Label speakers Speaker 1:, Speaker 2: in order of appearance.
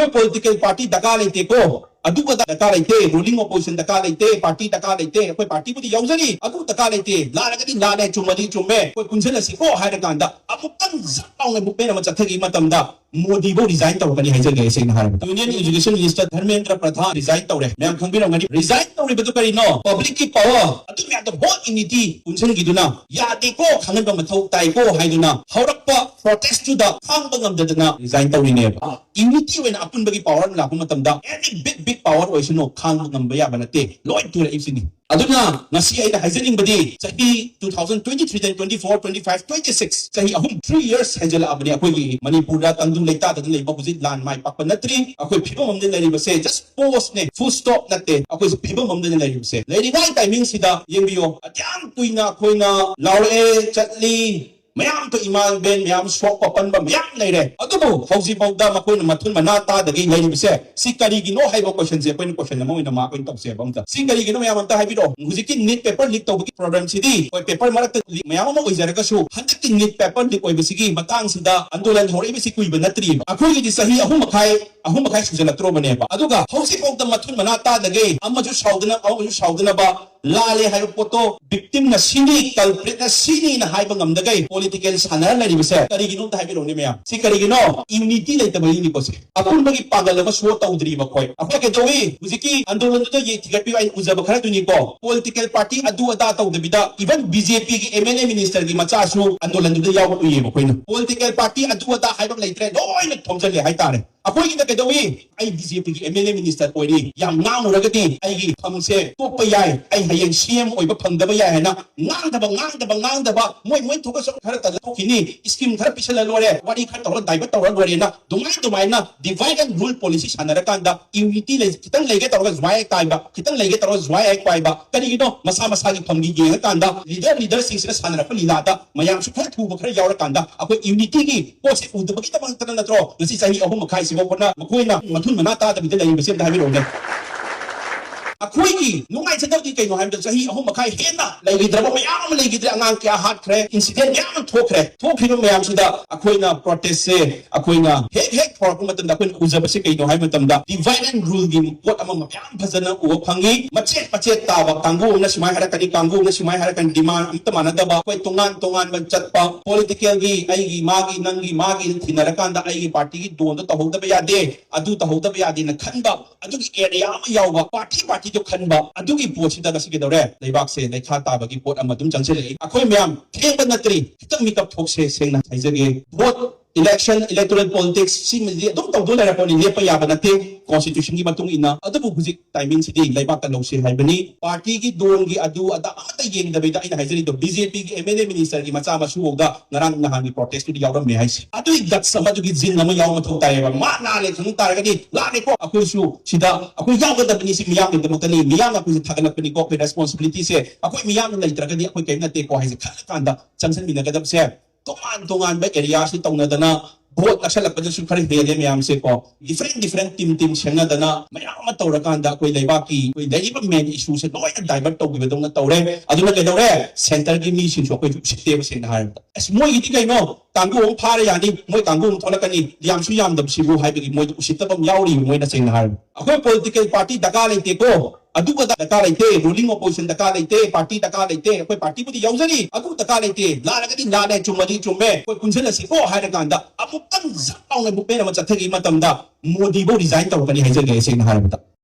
Speaker 1: अखोई political party दरकार लेते को अदुगा दरकार लेते रूलिंग ऑपोजिशन दरकार लेते पार्टी दरकार लेते अखोई पार्टी बुदी याउजरी अदु दरकार लेते लारगदी लाने चुमदी चुमे कोई पुंजलसी को हायरकांदा अमुक्तंग जापाउने बुपेन म चथगी मतमदा मोदी बो रिजाइन तौरकनी हाइजगे सेन हार union education minister Dharmendra Pradhan resign तौरे मैम खंबिरंगनी रिजाइन तौरे बदु करिनो पब्लिक की पावर अदु म्या द बोट यूनिटी पुंसन गिदुना यादे को खंगन मथौ ताइ को हाइदुना हौरक्पा प्रोटेस्ट टू द खांग ngam रिजाइन तौरिने यूनिटी वेन अपुन बगी पावर लापु मतमदा एनी बिग पावर ओइसनो खांग ngam या बनते लोय तुरे इसिनी अदुना नसी आइदा हाइजनिंग बदी सही 2023 24 25 26 सही अहुम 3 years हेजल अबनी अखोई मणिपुर दा तंदु लेता द लेबा बुजि लान माइ पाक नत्री अखोई फिबो ममदे लेरिबा से जस्ट पोस्ट ने फुल स्टॉप नते अखोई फिबो ममदे लेरिबा से लेरिनाइ टाइमिंग सिदा येंबियो अत्याम तुइना खोइना लाउरे चटली मैम तो इमान बेन मैम स्वक पपन बम मैम नहीं रहे अदुबो हौजी पौदा मकोन मथुन मना ता दगी नहीं बिसे सिकरी गिनो हाइबो क्वेश्चन जे कोइन क्वेश्चन नमो इन मा कोइन तबसे बमता सिकरी गिनो मैम अंता हाइबिरो हुजिकी नीट पेपर लीक तौबकी प्रॉब्लम सिदी कोइ पेपर मरक मैम मा ओइजरका सु हंदकी नीट पेपर लीक ओइबसिगी मतंग सिदा आंदोलन होरे बिसि कुइब नत्री अखोई दि सही अहुम मखाई सुजलत्रो बनेबा अदुगा हौजी पौदा मथुन मना ता दगे अमजु साउदना बा लाले हाइबो पोतो विक्टिम न सिनी कल्प्रिट न सिनी न हाइबो ngam political sanar na ribse kari gino ta habi roni mea si kari gino unity lai ta bali ni ko se apun bagi pagal ma so ta udri ba khoi apha ke dowi muziki andolan to ye thigat pi ai uzaba khara tuni ko political party adu ada ta udabida even bjp ki mla minister ki macha su andolan to yaw ko ye ba khoi na political party adu ada haibam laitre loi na thomjal le hai tare अखोई की के दोई आई BJP की MLA minister ओइरी याम नाम रगती आई की फमसे तोप याय आई हयें CM ओइब फंगदब याय हैना नांगदब मोय थोक सो खर तल थोकिनी स्कीम खर पिछल लोरे वाडी खर तौर डाइवर्ट तौर लोरे ना दुमाई ना divide and rule policy Sanar कांदा यूनिटी ले खितंग लेगे तौर जवाय काइबा खितंग लेगे तौर जवाय पाइबा करिगिनो मसा की फमगी ये कांदा लीडर सिंह सानर प लीलादा मयाम सु खर थुब खर यावर कांदा अखोई यूनिटी की पोसे उदबगी तमंग तन नत्रो नसी सही अहुम खाई सिबोना मखोइना मथुन मना ता दबिदा लैबसे दा हाबिरोने अखोई की नुंगाई चदौदी कइनो हाइबद सही अहुम मखाई हेना लैगिद्रब मयाम लैगिद्रे अंगांग क्या हाटख्रे इंसिडेंट याम थोखरे मयाम सिदा अखोइना प्रोटेस्ट से अखोइना हेक फॉरक मतन अखोइन उजबसे कइनो हाइब मतमदा डिवाइड एंड रूल गी पोट अम मयाम फजना उ फंगी मचे ताबा कांगू न सिमाय हरकनी कांगू न सिमाय हरकन डिमांड अमत मानदबा कोइ तोंगान बन चतपा पॉलिटिकल गी आईगी मागी थिनरकांदा आईगी पार्टी की दोन तहौदब यादे अदु तहौदब यादे न खनबा अदु एरिया मा यावबा पार्टी जो खनबा अदुगी पोसिदा गसी के दौरे लेबाक से लेखा ताबगी पोट अमदुम चंचले अखोई म्याम थेंब नत्री खितंग मिकअप थोकसे सेंगना थाइजगे वोट इलेक्शन इलेक्टोरल पॉलिटिक्स सिमदि अदुम तौदो लेरपनि लेपा याबा नते कॉन्स्टिट्यूशन की मतुंग इना अदबु हुजिक टाइमिंग सिदि लेबाक लौसे हाइबनी पार्टी की दोन की अदु अदा अमता येंगदबैदा इन हाइजरी तो बीजेपी की एमएलए मिनिस्टर की मचा मसुगदा नरांग नहान की प्रोटेस्ट की यावरम मे हाइस अदु गत समजुगी जिन नम याव मथौ तायबा मा नाले खनु तारगदी लाने को अखुसु सिदा अखु यावगदबनि सि मियाम दमतनी मियाम अखु थागनपनि को रेस्पांसिबिलिटी से अखु मियाम लैत्रगदी अखु केमनते को हाइस खानदा चंसन मिनगदब से तोंगान बे एरिया से तौनदना भोट नक्सलपदसु खर हेले मैम से को डिफरेंट टीम सेंगदना मैम तौरकांदा कोई लेबाकी कोई लेबा मेन इशू से लोय डाइवर्ट तौगिबदौना तौरे अदुना केदौरे सेंटर की मी सिंसो कोई सिस्टेम से हार एस मोय गिति कइनो कांगू फारे यानी मोय कांगू थोलकनी यामसु यामदबसिबु हाइबगी मोय उसितबम याउरी मोयना सेंग हार अखोय पॉलिटिकल पार्टी दका लेते को अदुगा दका लेते रूलिंग ऑपोजिशन दका लेते पार्टी दका लेते कोई पार्टी बुदी याउजरी अदु दका लेते लारगदी लाने चुमदी चुमे कोई कुंजलसी को हायरकांदा अमुक्तंग जापाउने बुपेन म चथगी मतमदा मोदी बो रिजाइन तौरकनी हाइजगे सेंग हारबता